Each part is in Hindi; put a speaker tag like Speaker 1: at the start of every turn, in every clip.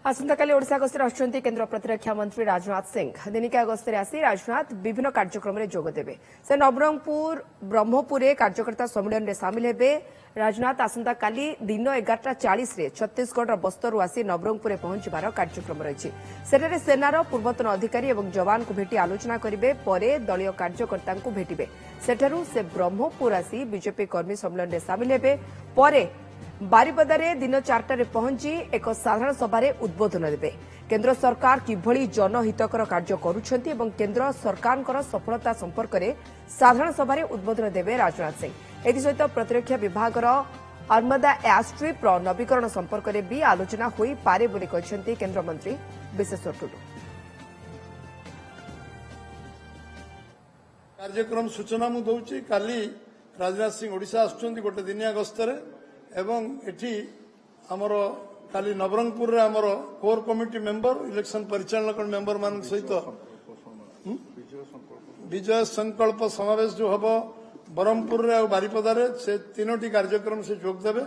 Speaker 1: आसंताकाली ओडिशा गस्तर आसुछन्ति केन्द्र प्रतिरक्षा मंत्री राजनाथ सिंह दिनिका गस्तरे आसी राजनाथ विभिन्न कार्यक्रम में जोग देबे। से नवरंगपुर ब्रह्मपुर कार्यकर्ता सम्मेलन में सामिल हेबे। राजनाथ आसंताकाली दिन 11:40 रे छत्तीसगढ़ बस्तरु आसी नवरंगपुर पहुंचबार कार्यक्रम रही। सेठारे सेनार पूर्वतन अधिकारी और जवान को भेटी आलोचना करिवे। परे दलीय कार्यकर्ता को भेटिबे। सेठारु से ब्रह्मपुर आसी बीजेपी कर्मी सम्मेलन में सामिल हेबे। परे बारिपदारे दिन 4टारे पहुंची एक साधारण सभारे उद्बोधन देबे। केन्द्र सरकार किभली जनहितकर कार्य करुछन्ति एवं केन्द्र सरकारकर सफलता संपर्क में साधारण सभारे उद्बोधन देबे राजनाथ सिंह। एसहित प्रतिरक्षा विभागर अर्मदा एयरस्ट्रिप नवीकरण संपर्क में भी आलोचना होई पारे बोली कहछन्ति केन्द्र मंत्री विशेश्वर टुडू।
Speaker 2: कार्यक्रम सूचना मु दउची काली राजनाथ सिंह ओडिशा आसुछन्ति गोटे दिनिया गस्तरे एवं एठी हमर काली नवरंगपुर रे हमर कोर कमिटी मेंबर इलेक्शन परिचालक मेंबर मान सहित विजय संकल्प समावेश जो हबो बरमपुर रे और बारिपदा रे से तीनोटी कार्यक्रम से जोग देबे।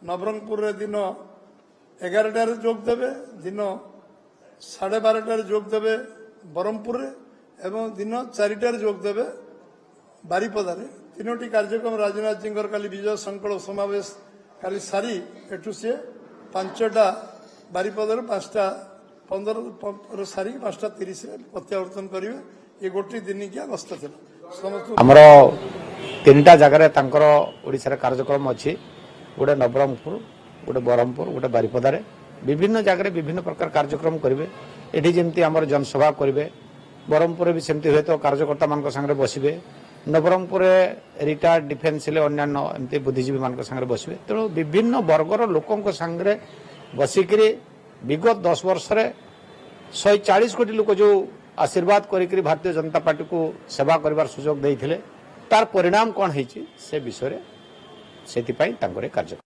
Speaker 2: नवरंगपुर रे दिन 11टा रे जोग देबे, दिन 12:30 रे जोग देबे बरमपुर रे एवं दिन 4टा रे जोग देबे बारिपदा रे। तीनोटी कार्यक्रम राजनाथ जी काली विजय संकल्प समावेश काली सारी एठू से 5टा बारिपदार 5:15 सारी 5:30 प्रत्यावर्तन करेंगे। ये गोटे दिनिकिया गस्त आमर
Speaker 3: 3टा जगार ओडिशा कार्यक्रम अच्छी गोटे नवरंगपुर गोटे ब्रह्मपुर गोटे बारिपदारे विभिन्न जगह विभिन्न प्रकार कार्यक्रम करेंगे। ये जमी आम जनसभा करेंगे। ब्रह्मपुर भी सेमती हुए तो कार्यकर्ता मान संगे बसबे। नवरंगपुर रिटायर्ड डिफेन्स अन्यान्य एमती बुद्धिजीवी मान संगे बसबे। तेणु विभिन्न वर्गर लोकों संगे बसिकी विगत 10 वर्ष 140 कोटी लोक जो आशीर्वाद करी भारतीय जनता पार्टी को सेवा करिवार सुजोग देइथिले तार परिणाम कौन है से विषय से कार्यक्रम।